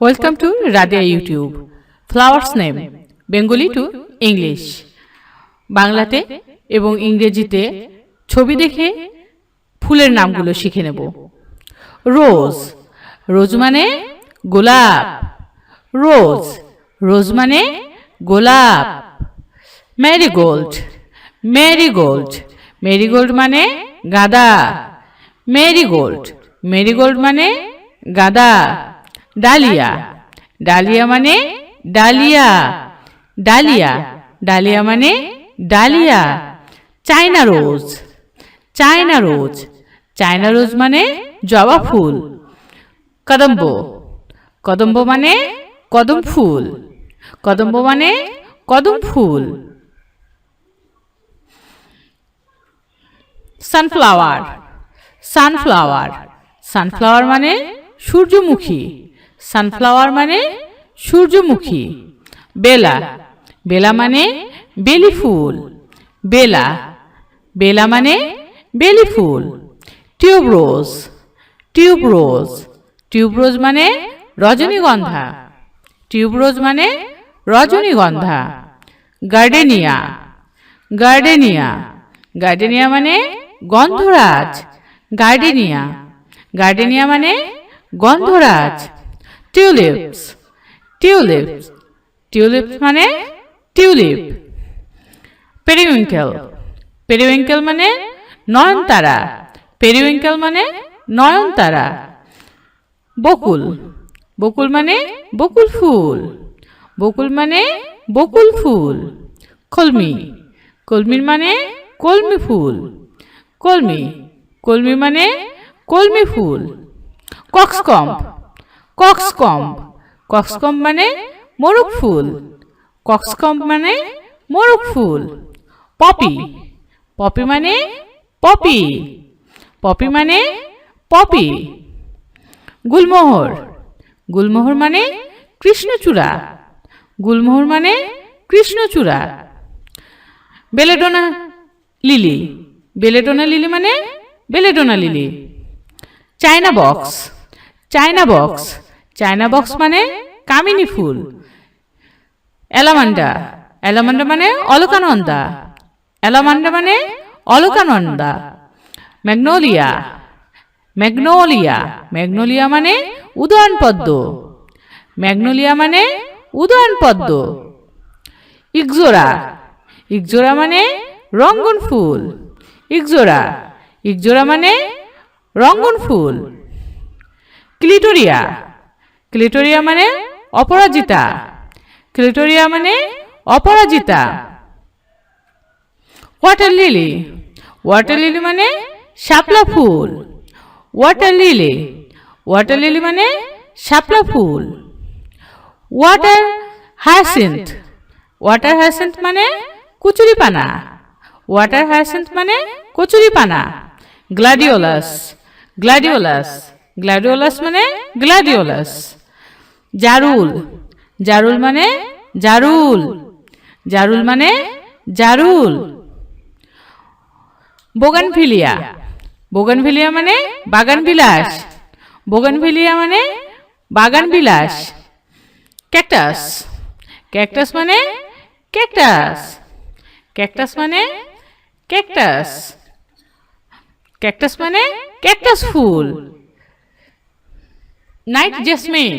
Welcome to Radia YouTube. Flowers name Bengali to English. বাংলাতে এবং ইংরেজিতে ছবি দেখে ফুলের নামগুলো শিখে নেব। রোজ, রোজ মানে গোলাপ। রোজ, রোজ মানে গোলাপ। ম্যারিগোল্ড, ম্যারিগোল্ড, ম্যারিগোল্ড মানে গাঁদা। ম্যারিগোল্ড, ম্যারিগোল্ড মানে গাঁদা। ডালিয়া, ডালিয়া মানে ডালিয়া। ডালিয়া, ডালিয়া মানে dahlia. China rose, China rose, China rose মানে জবা ফুল। কদম্ব, কদম্ব মানে কদম ফুল। কদম্ব মানে কদম ফুল। সানফ্লাওয়ার, সানফ্লাওয়ার, সানফ্লাওয়ার মানে সূর্যমুখী। সানফ্লাওয়ার মানে সূর্যমুখী। বেলা, বেলা মানে বেলি ফুল। বেলা, বেলা মানে বেলি ফুল। টিউবরোজ, টিউবরোজ, টিউবরোজ মানে রজনীগন্ধা। টিউবরোজ মানে রজনীগন্ধা। গার্ডেনিয়া, গার্ডেনিয়া, গার্ডেনিয়া মানে গন্ধরাজ। গার্ডেনিয়া, গার্ডেনিয়া মানে গন্ধরাজ। টিউলিপস, টিউলিপস, টিউলিপস মানে টিউলিপ। পেরিউইঙ্কেল, পেরিউইঙ্কেল মানে নয়নতারা। পেরিউইঙ্কেল মানে নয়নতারা। বকুল, বকুল মানে বকুল ফুল। বকুল মানে বকুল ফুল। কলমি, কলমি মানে কলমি ফুল। কলমি, কলমি মানে কলমি ফুল। কক্সকম্ব, কক্সকম্ব, কক্সকম্ব মানে মোরগ ফুল। কক্সকম্ব মানে মোরগ ফুল। পপি, পপি মানে পপি। পপি মানে পপি। গুলমোহর, গুলমোহর মানে কৃষ্ণচূড়া। গুলমোহর মানে কৃষ্ণচূড়া। বেলেডোনা লিলি, বেলেডোনা লিলি মানে belladonna lily. China box, China box, China box মানে কামিনী ফুল। অ্যালামান্ডা, অ্যালামান্ডা মানে অলকানন্দা। অ্যালামান্ডা মানে অলকানন্দা। ম্যাগনোলিয়া, ম্যাগনোলিয়া, ম্যাগনোলিয়া মানে উদয়ন পদ্ম। ম্যাগনোলিয়া মানে উদয়ন পদ্ম। ইকজোরা, ইকজোরা মানে রঙ্গন ফুল। ইকজোরা, ইকজোরা মানে রঙ্গন ফুল। ক্লিটোরিয়া, ক্লিটোরিয়া মানে অপরাজিতা। ক্লিটোরিয়া মানে অপরাজিতা। ওয়াটার লিলি, ওয়াটার লিলি মানে শাপলা ফুল। ওয়াটার লিলি, ওয়াটার লিলি মানে শাপলা ফুল। ওয়াটার হায়াসিন্থ, ওয়াটার হায়াসিন্থ মানে কচুরিপানা। ওয়াটার হায়াসিন্থ মানে কচুরিপানা। গ্লাডিওলাস, গ্লাডিওলাস, গ্লাডিওলাস মানে গ্লাডিওলাস। জারুল, জারুল মানে জারুল। জারুল মানে জারুল। বোগানভিলিয়া, বোগানভিলিয়া মানে বাগান বিলাস। বোগানভিলিয়া মানে বাগান বিলাস। ক্যাকটাস, ক্যাকটাস মানে ক্যাকটাস। ক্যাকটাস মানে ক্যাকটাস। ক্যাকটাস মানে ক্যাকটাস ফুল। নাইট জেসমিন,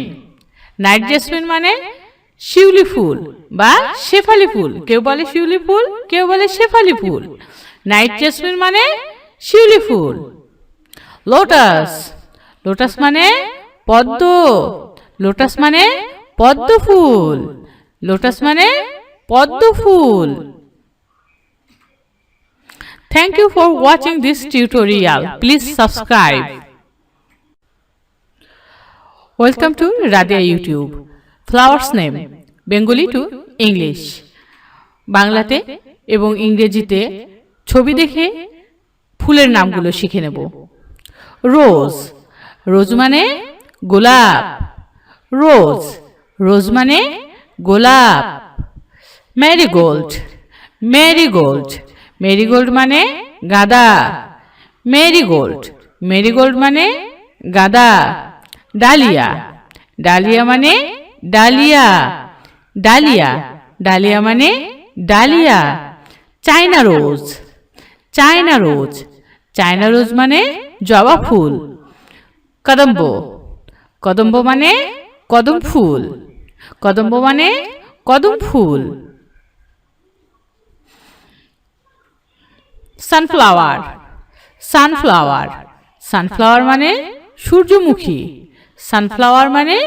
নাইট জেসমিন মানে শিউলি ফুল বা শেফালি ফুল। কেউ বলে শিউলি ফুল, কেউ বলে শেফালি ফুল। নাইট জেসমিন মানে শিউলি ফুল। লোটাস, লোটাস মানে পদ্ম। লোটাস মানে পদ্ম ফুল। লোটাস মানে পদ্ম ফুল। Thank you for watching this tutorial. Please subscribe. Welcome to Radia YouTube. Flowers name Bengali to English. বাংলাতে এবং ইংরেজিতে ছবি দেখে ফুলের নামগুলো শিখে নেব। রোজ, রোজ মানে গোলাপ। রোজ, রোজ মানে গোলাপ। ম্যারিগোল্ড, ম্যারিগোল্ড, মেরিগোল্ড মানে গাঁদা। মেরিগোল্ড, মেরিগোল্ড মানে গাঁদা। ডালিয়া, ডালিয়া মানে ডালিয়া, ডালিয়া, ডালিয়া মানে dahlia. China rose, China rose, China rose মানে জবা ফুল। কদম্ব, কদম্ব মানে কদম ফুল, কদম্ব মানে কদম ফুল। সানফ্লাওয়ার, সানফ্লাওয়ার, সানফ্লাওয়ার মানে সূর্যমুখী, সানফ্লাওয়ার মানে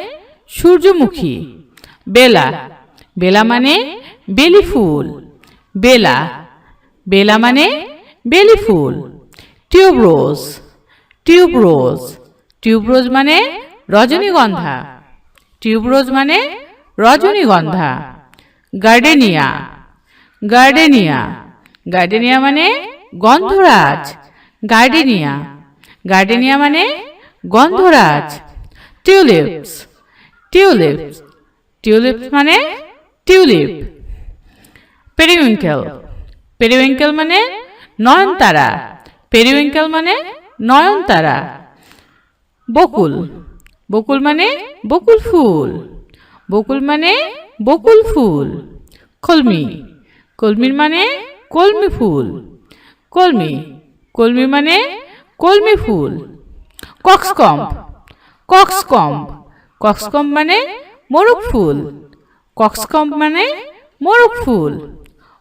সূর্যমুখী। বেলা, বেলা মানে বেলি ফুল, বেলা, বেলা মানে বেলি ফুল। টিউবরোজ, টিউবরোজ, টিউবরোজ মানে রজনীগন্ধা, টিউবরোজ মানে রজনীগন্ধা। গার্ডেনিয়া, গার্ডেনিয়া, গার্ডেনিয়া মানে গন্ধরাজ, গার্ডেনিয়া, গার্ডেনিয়া মানে গন্ধরাজ। টিউলিপস, টিউলিপস, টিউলিপস মানে টিউলিপ। পেরিউইঙ্কেল, পেরিউইঙ্কেল মানে নয়নতারা, পেরিউইঙ্কেল মানে নয়নতারা। বকুল, বকুল মানে বকুল ফুল, বকুল মানে বকুল ফুল। কলমি, কলমির মানে কলমি ফুল, কলমি, কলমি মানে কলমি ফুল। কক্সকম্ব, কক্সকম্ব, কক্সকম্ব মানে মোরগ ফুল, কক্সকম্ব মানে মোরগ ফুল।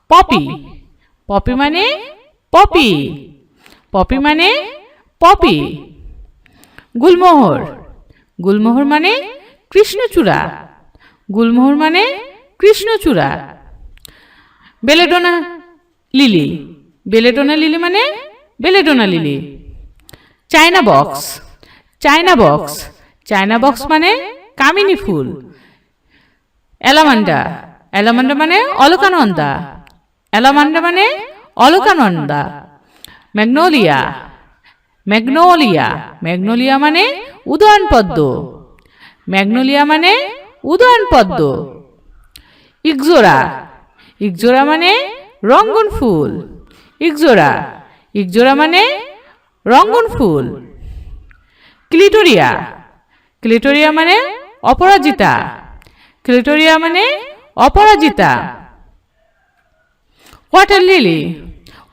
পপি, পপি মানে পপি, পপি মানে পপি। গুলমোহর, গুলমোহর মানে কৃষ্ণচূড়া, গুলমোহর মানে কৃষ্ণচূড়া। বেলেডোনা লিলি, বেলেডোনা লিলি মানে belladonna lily. China box, China box, China box মানে কামিনী ফুল। অ্যালামান্ডা, অ্যালামান্ডা মানে অলকানন্দা, অ্যালামান্ডা মানে অলকানন্দা। ম্যাগনোলিয়া, ম্যাগনোলিয়া, ম্যাগনোলিয়া মানে উদয়ন পদ্ম, ম্যাগনোলিয়া মানে উদয়ন পদ্ম। ইকজোরা, ইকজোরা মানে রঙ্গন ফুল, ইকজোরা, ইকজোরা মানে রঙ্গন ফুল। ক্লিটোরিয়া, ক্লিটোরিয়া মানে অপরাজিতা, ক্লিটোরিয়া মানে অপরাজিতা। ওয়াটার লিলি,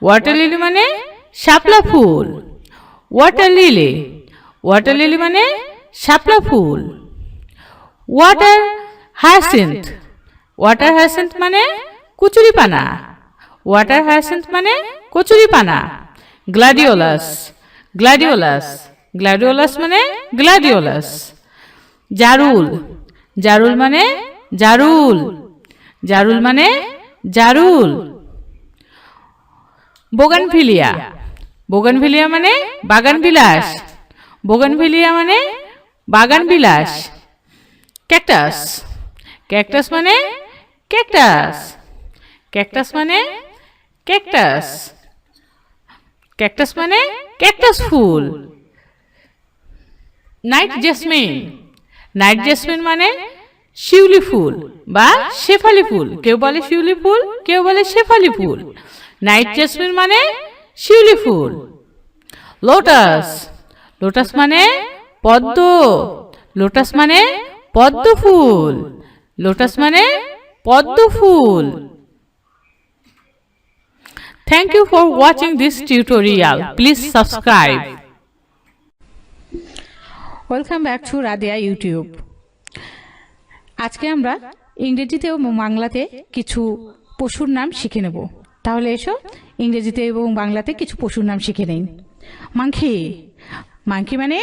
ওয়াটার লিলি মানে শাপলা ফুল, ওয়াটার লিলি, ওয়াটার লিলি মানে শাপলা ফুল। ওয়াটার হায়াসিন্থ, ওয়াটার হায়াসিন্থ মানে কচুরিপানা, ওয়াটার হায়াসিন্থ মানে কচুরিপানা। গ্লাডিওলাস, গ্লাডিওলাস, গ্লাডিওলাস মানে গ্লাডিওলাস। জারুল, জারুল মানে জারুল, জারুল মানে জারুল। বোগানভিলিয়া, বোগানভিলিয়া মানে বাগান বিলাস, বোগানভিলিয়া মানে বাগান বিলাস। ক্যাকটাস, ক্যাকটাস মানে ক্যাকটাস, ক্যাকটাস মানে ক্যাকটাস, ক্যাকটাস মানে ক্যাকটাস ফুল। নাইট জেসমিন, নাইট জেসমিন মানে শিউলি ফুল বা শেফালি ফুল, কেউ বলে শিউলি ফুল, কেউ বলে শেফালি ফুল। নাইট জেসমিন মানে শিউলি ফুল। লোটাস, লোটাস মানে পদ্ম, লোটাস মানে পদ্ম ফুল, লোটাস মানে পদ্ম ফুল। Thank you for watching this tutorial. Please subscribe. Welcome back to Radia YouTube. আজকে আমরা ইংরেজিতে এবং বাংলাতে কিছু পশুর নাম শিখে নেব। তাহলে এসো ইংরেজিতে এবং বাংলাতে কিছু পশুর নাম শিখে নিন। মাংকি, মাংকি মানে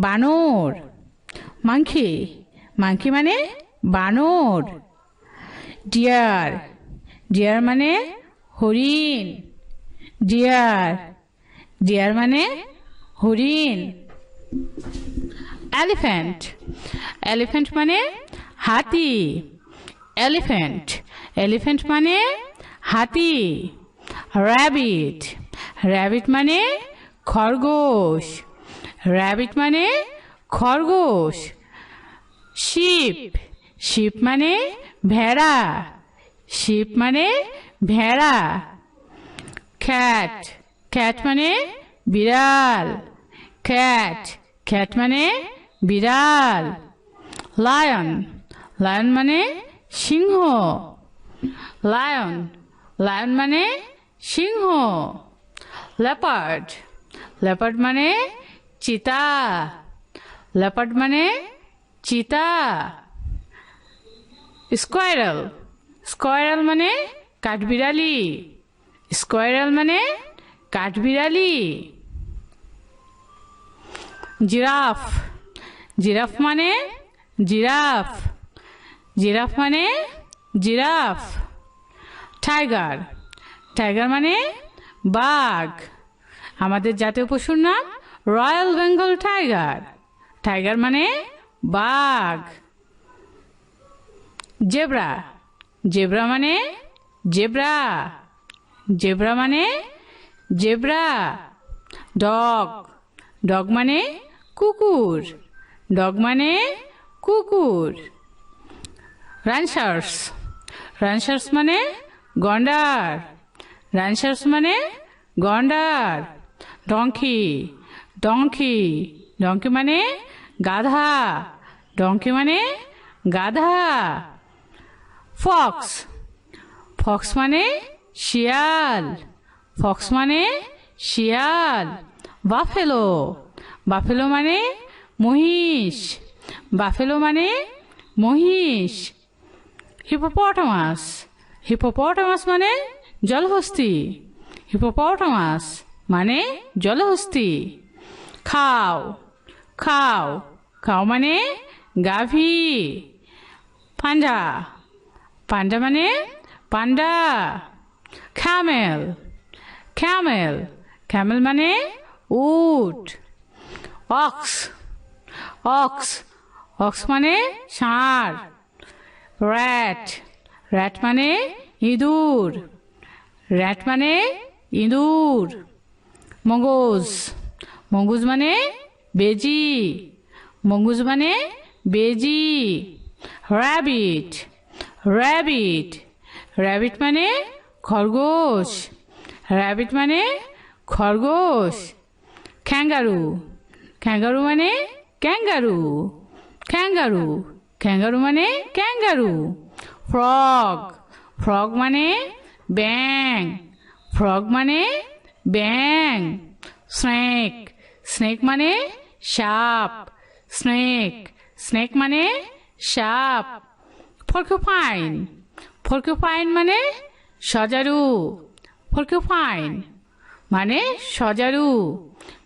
বানর, মাংকি, মাংকি মানে বানর। ডিয়ার, ডিয়ার মানে হরিণ, ডিয়ার, ডিয়ার মানে হরিণ। এলিফ্যান্ট, এলিফ্যান্ট মানে হাতি, এলিফ্যান্ট, এলিফ্যান্ট মানে হাতি। র্যাবিট, র্যাবিট মানে খরগোশ, র্যাবিট মানে খরগোশ। শিপ, শিপ মানে ভেড়া, শিপ মানে ভেড়া। ক্যাট, ক্যাট মানে বিড়াল, ক্যাট, ক্যাট মানে বিড়াল। লায়ন লায়ন মানে সিংহ লায়ন লায়ন মানে সিংহ লেপার্ড লেপার্ড মানে চিতা লেপার্ড মানে চিতা স্কোয়ারেল স্কোয়ারেল মানে কাঠবিড়ালি স্কোয়ারেল মানে কাঠবিড়ালি জিরাফ জিরাফ মানে জিরাফ জিরাফ মানে জিরাফ টাইগার টাইগার মানে বাঘ আমাদের জাতীয় পশুর নাম রয়্যাল বেঙ্গল টাইগার টাইগার মানে বাঘ জেব্রা জেব্রা মানে জেব্রা জেব্রা মানে জেব্রা ডগ ডগ মানে কুকুর ডগ মানে কুকুর রানসার্স রানসার্স মানে গন্ডার রানসার্স মানে গন্ডার ডঙ্কি ডঙ্কি ডঙ্কি মানে গাধা ডঙ্কি মানে গাধা ফক্স ফক্স মানে শিয়াল ফক্স মানে শিয়াল বাফেলো বাফেলো মানে মহিষ বাফেলো মানে মহিষ হিপোপটামাস হিপোপটামাস মানে জলহস্তী হিপোপটামাস মানে জলহস্তী খাও খাও খাও মানে গাভী পান্ডা পান্ডা মানে পান্ডা ক্যামেল ক্যামেল ক্যামেল মানে উট অক্স অক্স অক্স মানে ষাঁড় র্যাট র্যাট মানে ইঁদুর র্যাট মানে ইঁদুর মগজ মগজ মানে বেজি মগজ মানে বেজি র্যাবিট র্যাবিট র্যাবিট মানে খরগোশ র্যাবিট মানে খরগোশ ক্যাঙ্গারু ক্যাঙ্গারু মানে ক্যাঙ্গারু ক্যাঙ্গারু ক্যাঙ্গারু মানে ক্যাঙ্গারু ফ্রগ ফ্রগ মানে ব্যাং ফ্রগ মানে ব্যাং স্নেক স্নেক মানে সাপ স্নেক স্নেক মানে সাপ ফরকিউপাইন ফরকিউপাইন মানে সজারু ফরকিউপাইন মানে সজারু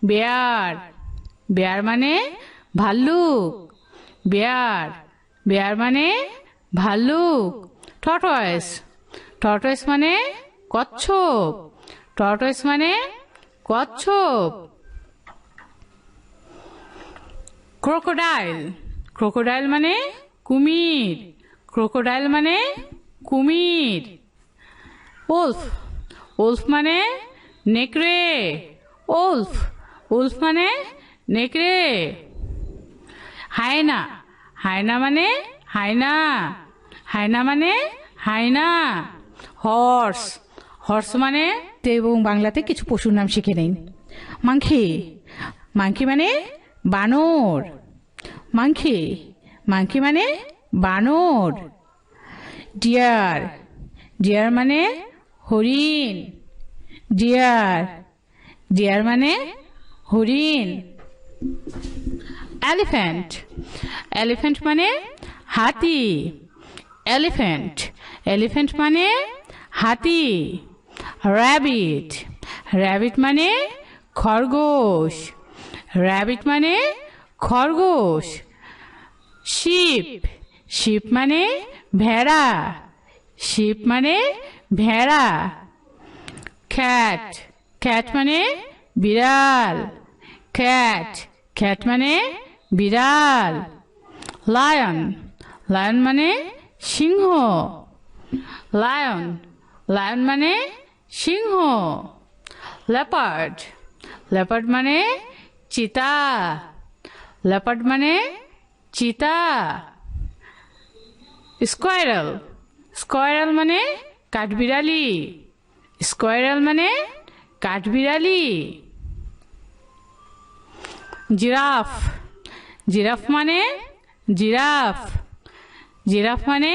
বেয়ার বেয়ার মানে ভাল্লুক বেয়ার বেয়ার মানে ভাল্লুক টর্টয়েস টর্টয়েস মানে কচ্ছপ টর্টয়েস মানে কচ্ছপ ক্রোকোডাইল ক্রোকোডাইল মানে কুমির ক্রোকোডাইল মানে কুমির উলফ উলফ মানে নেকড়ে উলফ উলফ মানে নেকড়ে হায়না হায়না মানে হায়না হায়না মানে হায়না হর্স হর্স মানে এবং বাংলাতে কিছু পশুর নাম শিখে নিন মাংকি মাংকি মানে বানর মাংকি মাংকি মানে বানর ডিয়ার ডিয়ার মানে হরিণ ডিয়ার ডিয়ার মানে হরিণ এলিফ্যান্ট এলিফ্যান্ট মানে হাতি এলিফ্যান্ট এলিফ্যান্ট মানে হাতি র্যাবিট র্যাবিট মানে খরগোশ র্যাবিট মানে খরগোশ শিপ শিপ মানে ভেড়া শিপ মানে ভেড়া ক্যাট ক্যাট মানে বিড়াল ক্যাট ক্যাট মানে বিড়াল লায়ন লায়ন মানে সিংহ লায়ন লায়ন মানে সিংহ লেপার্ড লেপার্ড মানে চিতা লেপার্ড মানে চিতা স্কোয়ারেল স্কোয়ারেল মানে কাঠবিড়ালি স্কোয়ারেল মানে কাঠবিড়ালি জিরাফ জিরাফ মানে জিরাফ জিরাফ মানে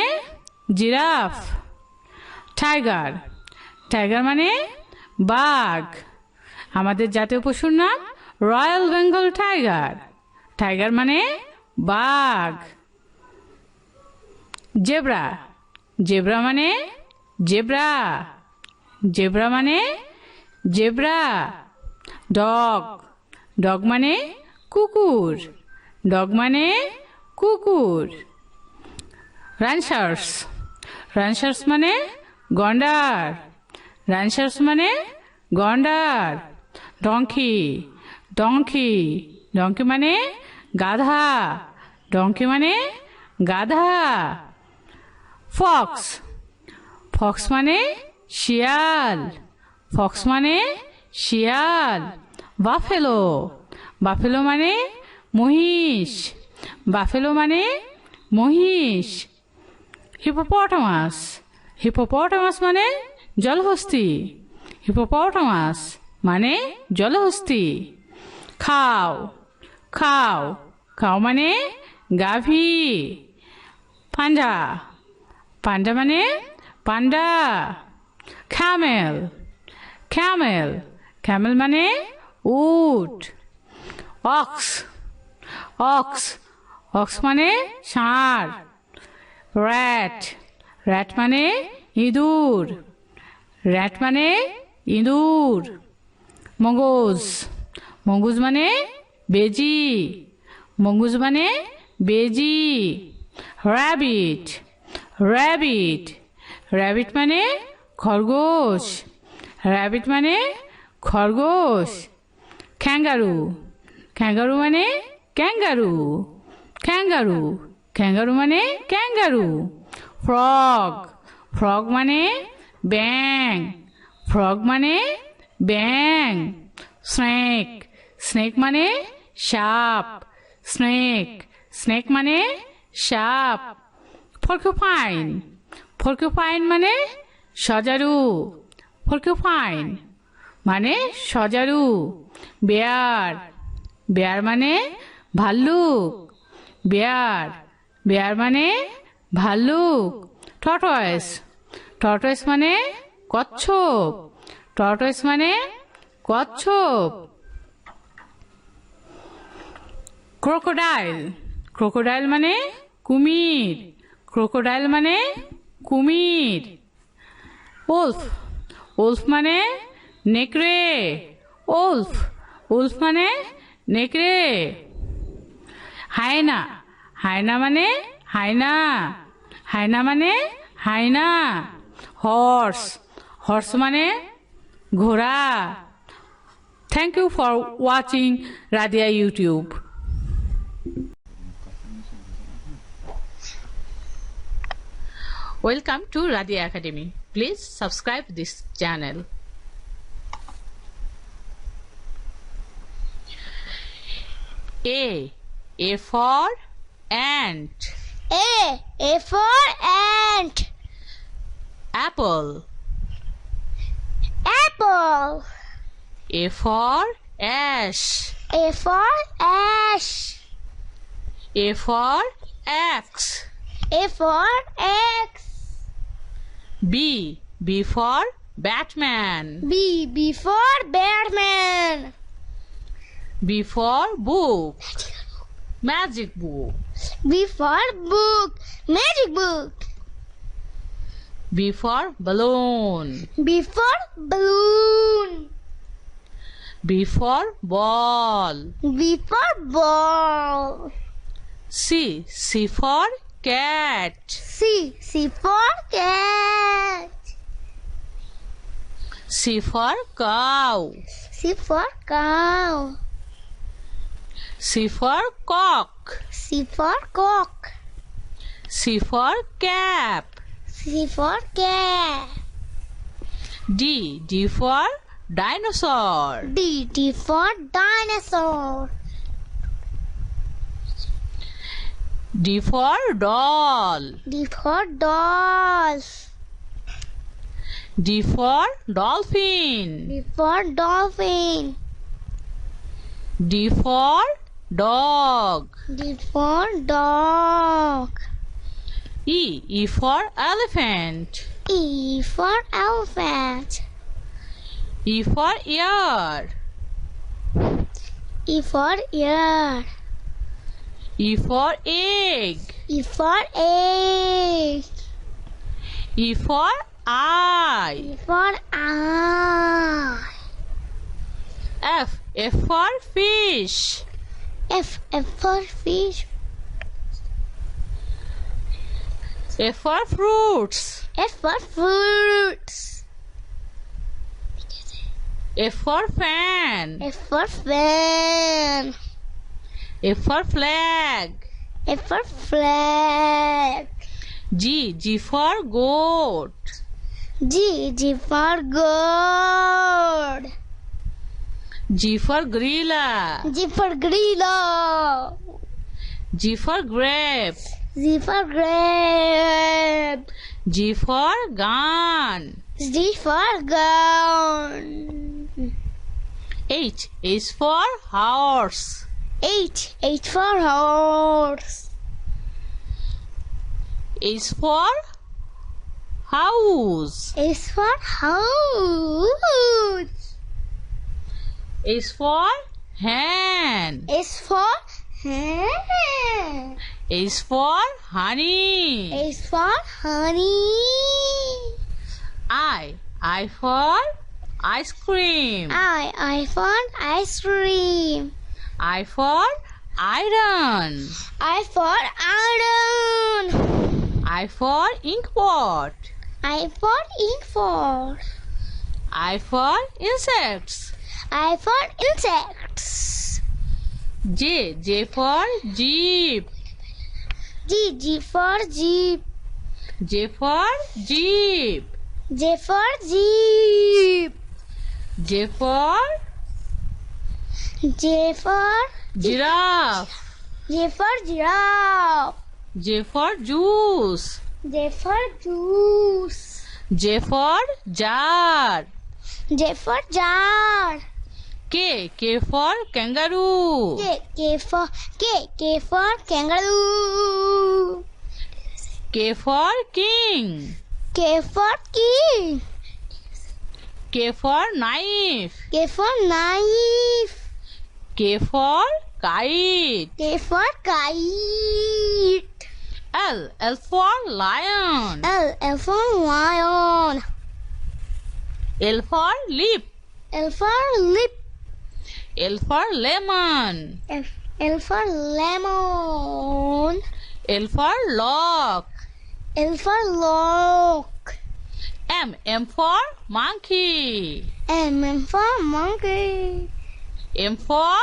জিরাফ টাইগার টাইগার মানে বাঘ আমাদের জাতীয় পশুর নাম রয়্যাল বেঙ্গল টাইগার টাইগার মানে বাঘ জেব্রা জেব্রা মানে জেব্রা জেব্রা মানে জেব্রা ডগ ডগ মানে কুকুর ডগ মানে কুকুর রানসার্স রানসার্স মানে গন্ডার রানসার্স মানে গন্ডার ডঙ্কি ডঙ্কি ডঙ্কি মানে গাধা ডঙ্কি মানে গাধা ফক্স ফক্স মানে শিয়াল ফক্স মানে শিয়াল বাফেলো বাফেলো মানে মহিষ বাফেলো মানে মহিষ হিপোপটামাস হিপোপটামাস মানে জলহস্তী হিপোপটামাস মানে জলহস্তী খাও খাও খাও মানে গাভী পান্ডা পান্ডা মানে পান্ডা ক্যামেল ক্যামেল ক্যামেল মানে উট অক্স অক্স অক্স মানে ষাঁড় র্যাট র্যাট মানে ইঁদুর র্যাট মানে ইঁদুর মগজ মগজ মানে বেজি মগজ মানে বেজি র্যাবিট র্যাবিট র্যাবিট মানে খরগোশ র্যাবিট মানে খরগোশ ক্যাঙ্গারু ক্যাঙ্গারু মানে ক্যাঙ্গারু ক্যাঙ্গারু ক্যাঙ্গারু মানে ক্যাঙ্গারু ফ্রগ ফ্রগ মানে ব্যাং ফ্রগ মানে ব্যাং স্নেক স্নেক মানে সাপ স্নেক স্নেক মানে সাপ ফরকিউপাইন ফরকিউপাইন মানে সজারু ফরকিউপাইন মানে সজারু বেয়ার বেয়ার মানে ভাল্লুক বেয়ার বেয়ার মানে ভাল্লুক টর্টয়েস টর্টয়েস মানে কচ্ছপ টর্টয়েস মানে কচ্ছপ ক্রোকোডাইল ক্রোকোডাইল মানে কুমির ক্রোকোডাইল মানে কুমির উলফ উলফ মানে নেকড়ে উলফ উলফ মানে নেকড়ে হায়না হায়না মানে হায়না হায়না মানে হায়না হর্স হর্স মানে ঘোড়া thank you for watching Radia YouTube Welcome to Radia Academy. Please subscribe this channel. A for ant. A for ant. Apple. Apple. A for ash. A for ash. A for axe. A for X. B for Batman. B for Batman. B for book. Magic book. B for book. Magic book. B for balloon. B for balloon. B for ball. B for ball. C for cat. C for cat. C for cow. C for cow. C for cock. C for cock. C for cap. C for cat. D for dinosaur. D for dinosaur. D for doll. D for doll. D for dolphin. D for dolphin. D for dog. D for dog. E for elephant. E for elephant. E for ear. E for ear. E for egg. E for egg. E for eye. E for eye. F for fish. F for fish. F for fruits. F for fruits. F for fan. F for fan. F for flag. F for flag. G for goat. G for goat. G for gorilla. G for gorilla. G for grape. G for grape. G for gun. G for gun. H is for horse. H for horse. Is for house. Is for house. Is for hen. Is for hen. Is for honey. Is for honey. I for ice cream. I for ice cream. I for iron. I for iron. I for inkpot. I for inkpot. I for insects. I for insects. J for jeep. G for jeep. J for jeep. J for jeep. J for J for giraffe. J for giraffe. J for juice. J for juice. J for jar. J for jar. K for kangaroo. K for kangaroo. K for king. K for king. K for knife. K for knife. K for kite. K for kite. L for lion. L for lion. L for lip. L for lip. L for lemon. L for lemon. L for lock. L for lock. M for monkey. M for monkey. M for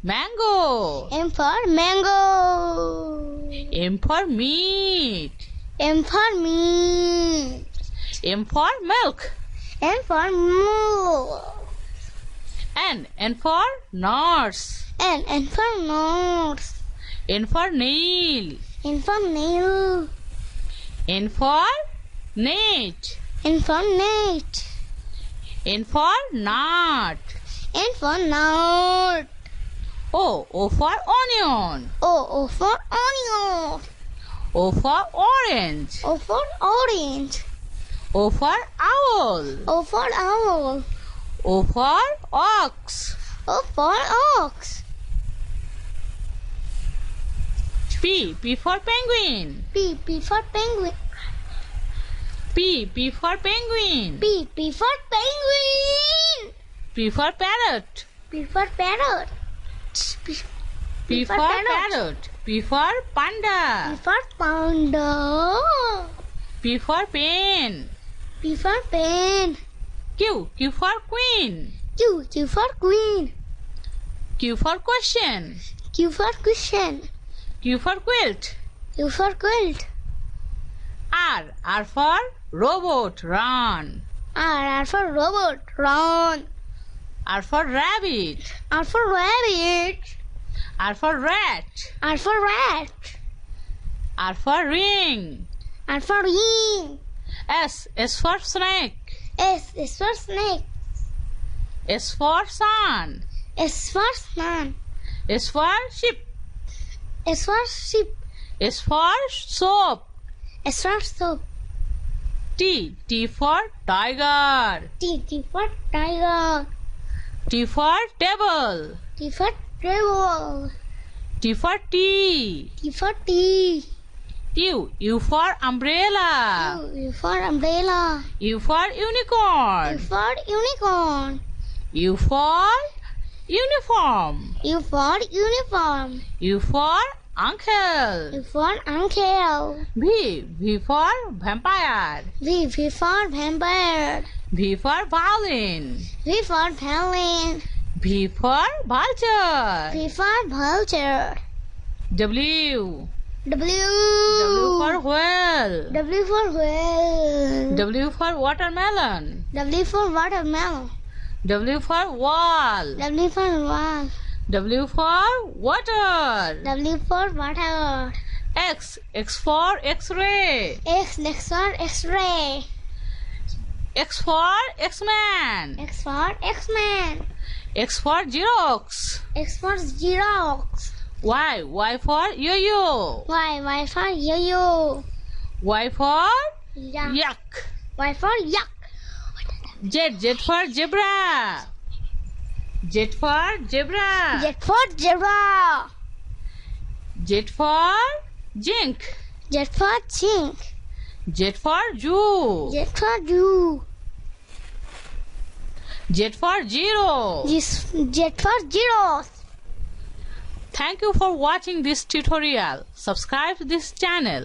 mango. M for mango. M for meat. M for meat. M for milk. N for milk. N for nurse. N for nose. N for nail. N for nail. N for net. N for net. N for nut. N for nut. O for onion. O for onion. O for orange. O for orange. O for owl. O for owl. O for ox. O for ox. P for penguin. P for penguin. P for penguin. P for penguin. P for parrot. P for parrot. P for parrot. P for panda. P for panda. P for pen. P for pen. Q for queen. Q for queen. Q for question. Q for cushion. Q for quilt. Q for quilt. R for robot, run. R for robot, run. R for rabbit. R for rabbit. R for rat. R for rat. R for ring. R for ring. S for snake. S for snake. S for sun. S for sun. S for sheep. S for sheep. S for soap. S for soap. T. T for tiger. T for tiger. T for table. T for table. T for tea. T for tea. U. U for umbrella. U for umbrella. U for U unicorn. for unicorn. U for uniform. U for uniform. U for uncle. U for uncle. V. V for vampire. V for vampire. V for violin. V for violin. V for vulture. V for vulture. W. W. W for whale. W for whale. W for watermelon. W for watermelon. W for wall. W for wall. W for water. W for water. X. X for X-ray. X for X-ray. X for X-Man. X for X-Man. X for Xerox. X for Xerox. Y. Y for yo-yo. Y for yo-yo. Y for Yuck. yuck. Y for yuck. Z. Z for zebra. Z for zebra. Z for zebra. Z for zinc. Z for zinc. Z for zoo. Z for zoo. Z for zero. Z for zeros. Thank you for watching this tutorial. Subscribe to this channel.